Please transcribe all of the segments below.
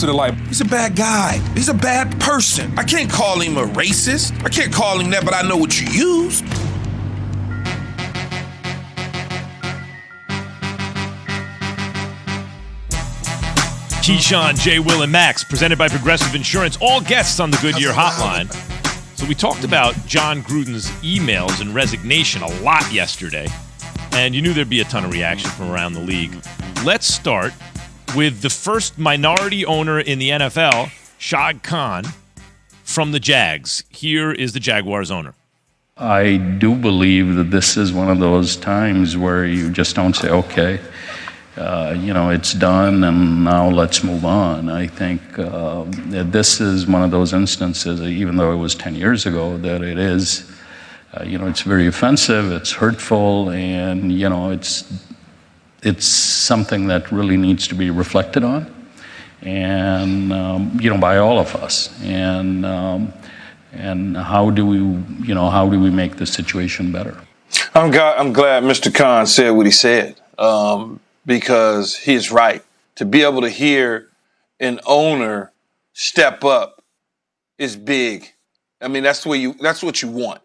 to the light. He's a bad guy. He's a bad person. I can't call him a racist. I can't call him that, but I know what you used. Keyshawn, J. Will, and Max, presented by Progressive Insurance. All guests on the Goodyear Hotline. So we talked about Jon Gruden's emails and resignation a lot yesterday, and you knew there'd be a ton of reaction from around the league. Let's start with the first minority owner in the NFL, Shad Khan, from the Jags. Here is the Jaguars owner. I do believe that this is one of those times where you just don't say, okay, it's done and now let's move on. I think this is one of those instances, even though it was 10 years ago, that it is, it's very offensive, it's hurtful, and, it's something that really needs to be reflected on, and, by all of us. And how do we make this situation better? I'm glad Mr. Khan said what he said. Because he's right. To be able to hear an owner step up is big. I mean, that's what you want,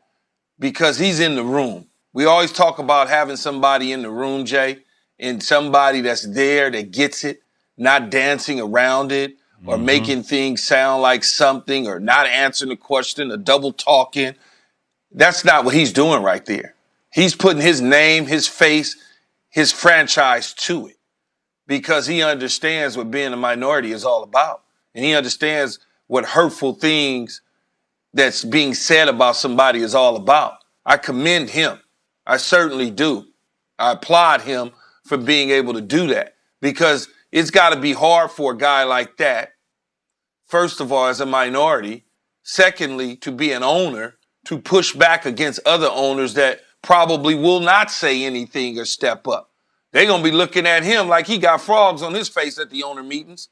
because he's in the room. We always talk about having somebody in the room, Jay, and somebody that's there that gets it, not dancing around it or making things sound like something or not answering the question or double talking. That's not what he's doing right there. He's putting his name, his face, his franchise to it, because he understands what being a minority is all about. And he understands what hurtful things that's being said about somebody is all about. I commend him. I certainly do. I applaud him for being able to do that, because it's got to be hard for a guy like that, first of all, as a minority, secondly, to be an owner, to push back against other owners that probably will not say anything or step up. They're going to be looking at him like he got frogs on his face at the owner meetings,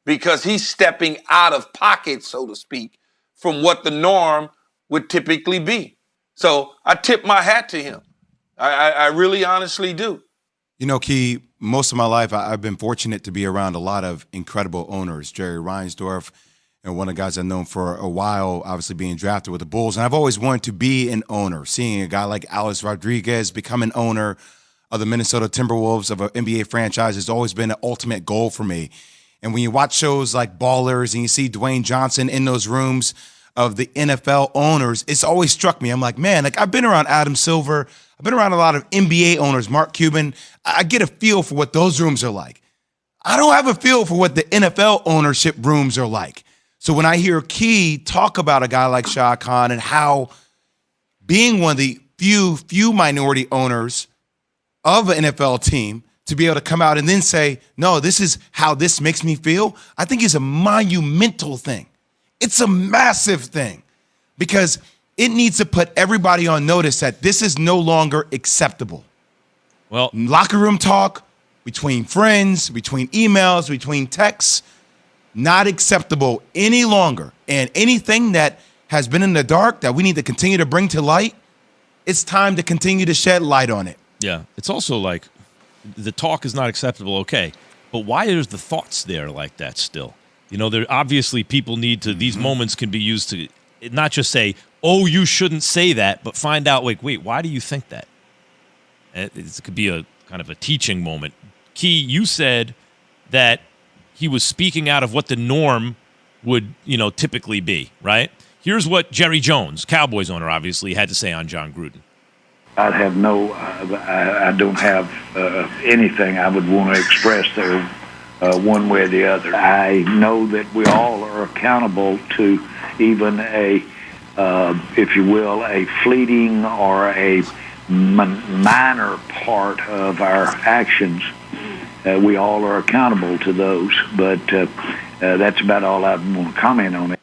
because he's stepping out of pocket, so to speak, from what the norm would typically be. So I tip my hat to him. I really honestly do. Key, most of my life I've been fortunate to be around a lot of incredible owners. Jerry Reinsdorf, and one of the guys I've known for a while, obviously being drafted with the Bulls. And I've always wanted to be an owner. Seeing a guy like Alex Rodriguez become an owner of the Minnesota Timberwolves, of an NBA franchise, has always been an ultimate goal for me. And when you watch shows like Ballers and you see Dwayne Johnson in those rooms of the NFL owners, it's always struck me. I'm like, man, I've been around Adam Silver. I've been around a lot of NBA owners, Mark Cuban. I get a feel for what those rooms are like. I don't have a feel for what the NFL ownership rooms are like. So when I hear Key talk about a guy like Shad Khan and how being one of the few minority owners of an NFL team, to be able to come out and then say, no, this is how this makes me feel, I think is a monumental thing. It's a massive thing, because it needs to put everybody on notice that this is no longer acceptable. Well, locker room talk, between friends, between emails, between texts, not acceptable any longer. And anything that has been in the dark that we need to continue to bring to light, it's time to continue to shed light on it. Yeah, it's also like the talk is not acceptable, okay, but why is the thoughts there like that still? There obviously people need to, these moments can be used to not just say, oh, you shouldn't say that, but find out, wait, why do you think that? It could be a kind of a teaching moment. Key, you said that he was speaking out of what the norm would, typically be, right? Here's what Jerry Jones, Cowboys owner, obviously, had to say on Jon Gruden. I don't have anything I would want to express there one way or the other. I know that we all are accountable to even if you will, a fleeting or a minor part of our actions. We all are accountable to those, but that's about all I want to comment on it.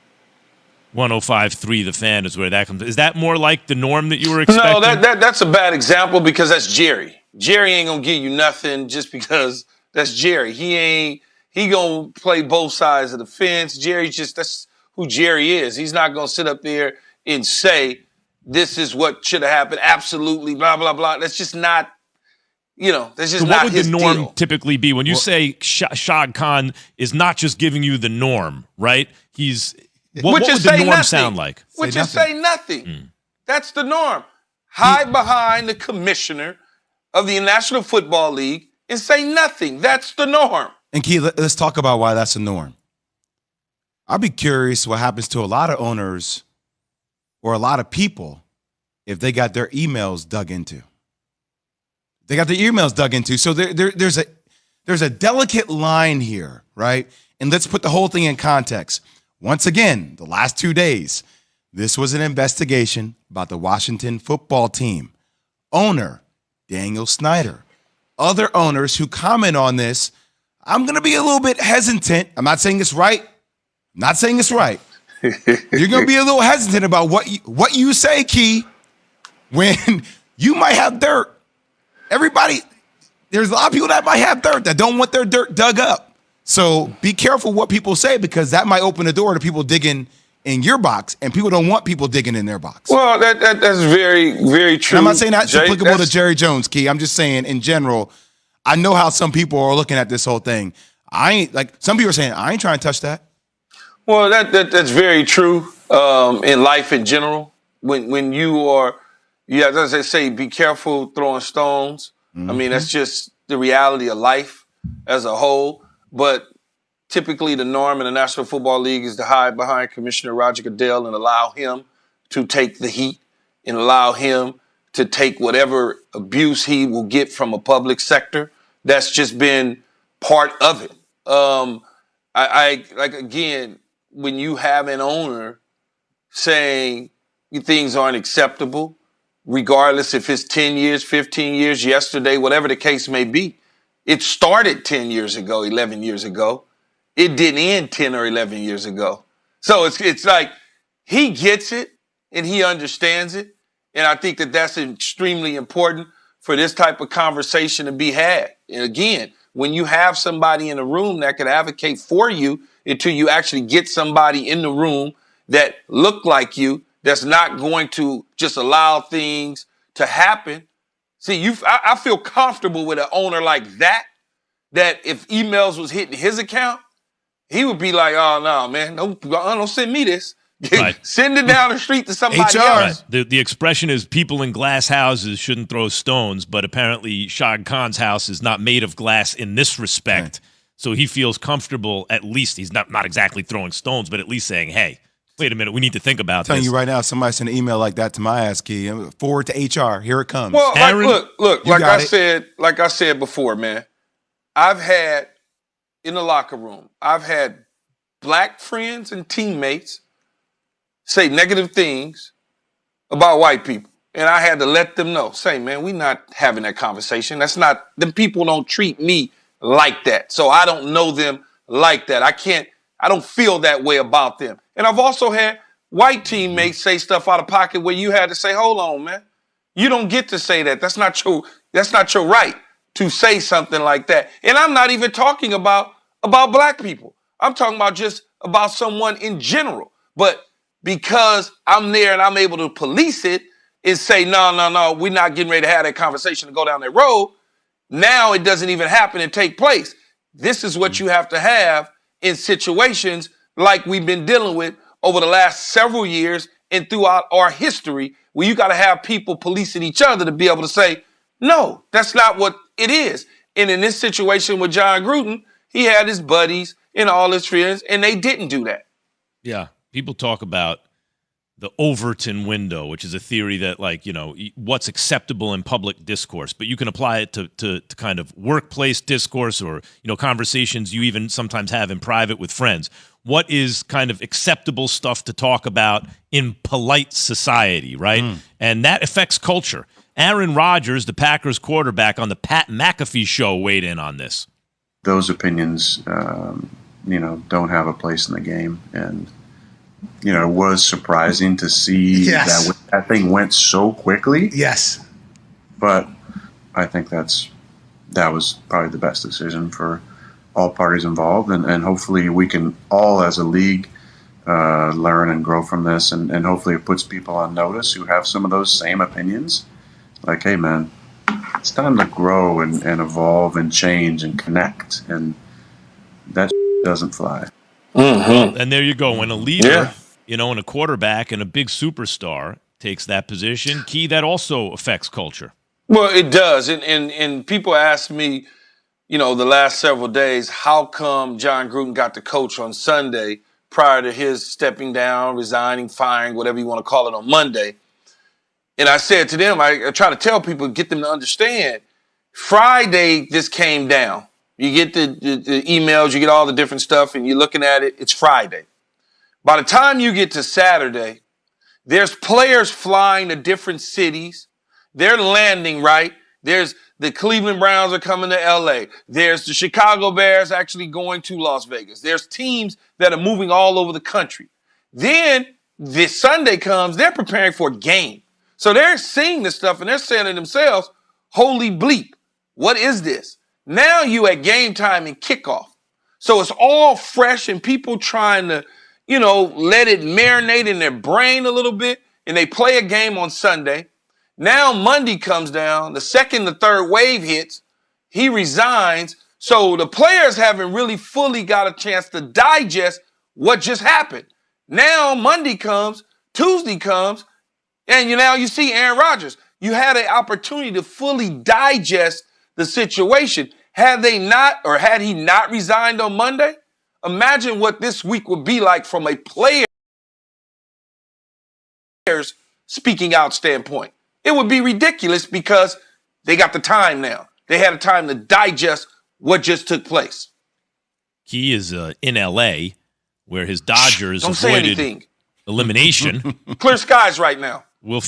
105.3 The Fan is where that comes. Is that more like the norm that you were expecting? No, that's a bad example, because that's Jerry. Jerry ain't gonna give you nothing just because that's Jerry. He gonna play both sides of the fence. That's who Jerry is. He's not gonna sit up there and say this is what should have happened. Absolutely, blah blah blah. That's just not. that's just So not what would his the norm deal. typically be when you say Shad Khan is not just giving you the norm, right? What would the norm sound like? Which is say nothing. That's the norm. Hide behind the commissioner of the National Football League and say nothing. That's the norm. And Key, let's talk about why that's the norm. I'd be curious what happens to a lot of owners or a lot of people if they got their emails dug into. They got their emails dug into. So there's a delicate line here, right? And let's put the whole thing in context. Once again, the last 2 days, this was an investigation about the Washington football team. Owner, Daniel Snyder. Other owners who comment on this, I'm going to be a little bit hesitant. I'm not saying it's right. I'm not saying it's right. You're going to be a little hesitant about what you say, Key, when you might have dirt. There's a lot of people that might have dirt that don't want their dirt dug up. So be careful what people say, because that might open the door to people digging in your box, and people don't want people digging in their box. Well, that's very, very true. And I'm not saying that's applicable to Jerry Jones, Key. I'm just saying in general, I know how some people are looking at this whole thing. Some people are saying, I ain't trying to touch that. Well, that's very true in life in general. When you are, as I say, be careful throwing stones. Mm-hmm. I mean, that's just the reality of life as a whole. But typically the norm in the National Football League is to hide behind Commissioner Roger Goodell and allow him to take the heat and allow him to take whatever abuse he will get from a public sector. That's just been part of it. Again, when you have an owner saying things aren't acceptable, regardless if it's 10 years, 15 years, yesterday, whatever the case may be, it started 10 years ago, 11 years ago. It didn't end 10 or 11 years ago. So it's like he gets it and he understands it. And I think that's extremely important for this type of conversation to be had. And again, when you have somebody in the room that can advocate for you until you actually get somebody in the room that look like you, that's not going to just allow things to happen. See, I feel comfortable with an owner like that if emails was hitting his account, he would be like, oh, no, man, don't send me this. Right. Send it down the street to somebody else. Right. The expression is people in glass houses shouldn't throw stones, but apparently Shad Khan's house is not made of glass in this respect. Right. So he feels comfortable, at least he's not exactly throwing stones, but at least saying, hey, wait a minute, we need to think about this. I'm telling you right now, somebody sent an email like that to my ass, Key. Forward to HR. Here it comes. Well, Aaron, look, like I said before, man, I've had in the locker room, I've had black friends and teammates say negative things about white people. And I had to let them know, say, man, we're not having that conversation. Them people don't treat me like that. So I don't know them like that. I don't feel that way about them. And I've also had white teammates say stuff out of pocket where you had to say, hold on, man. You don't get to say that. That's not your right to say something like that. And I'm not even talking about black people. I'm talking about someone in general. But because I'm there and I'm able to police it and say, no, we're not getting ready to have that conversation and go down that road, now it doesn't even happen and take place. This is what you have to have in situations like we've been dealing with over the last several years and throughout our history, where you got to have people policing each other to be able to say, no, that's not what it is. And in this situation with Jon Gruden, he had his buddies and all his friends, and they didn't do that. Yeah. People talk about the Overton window, which is a theory that, what's acceptable in public discourse, but you can apply it to kind of workplace discourse or, conversations you even sometimes have in private with friends. What is kind of acceptable stuff to talk about in polite society, right? And that affects culture. Aaron Rodgers, the Packers quarterback on the Pat McAfee show, weighed in on this. Those opinions, don't have a place in the game. And, it was surprising to see that thing went so quickly. Yes. But I think that was probably the best decision for all parties involved. And hopefully we can all, as a league, learn and grow from this. And hopefully it puts people on notice who have some of those same opinions. Like, hey, man, It's time to grow and evolve and change and connect, and that doesn't fly. And there you go. When a leader, Yeah. And a quarterback and a big superstar takes that position, Key, that also affects culture. Well, it does. And people ask me, the last several days, how come Jon Gruden got the coach on Sunday prior to his stepping down, resigning, firing, whatever you want to call it, on Monday? And I said to them, I try to tell people, get them to understand, Friday this came down. You get the emails, you get all the different stuff, and you're looking at it, it's Friday. By the time you get to Saturday, there's players flying to different cities. They're landing, right? There's the Cleveland Browns are coming to LA. There's the Chicago Bears actually going to Las Vegas. There's teams that are moving all over the country. Then this Sunday comes, they're preparing for a game. So they're seeing this stuff and they're saying to themselves, holy bleep, what is this? Now you at game time and kickoff. So it's all fresh and people trying to, let it marinate in their brain a little bit. And they play a game on Sunday. Now Monday comes down, the second, the third wave hits, he resigns. So the players haven't really fully got a chance to digest what just happened. Now Monday comes, Tuesday comes, and you see Aaron Rodgers. You had an opportunity to fully digest the situation. Had he not resigned on Monday, imagine what this week would be like from a player's speaking out standpoint. It would be ridiculous because they got the time now. They had a time to digest what just took place. Key is in L.A., where his Dodgers Don't say avoided anything. elimination. Clear skies right now. We'll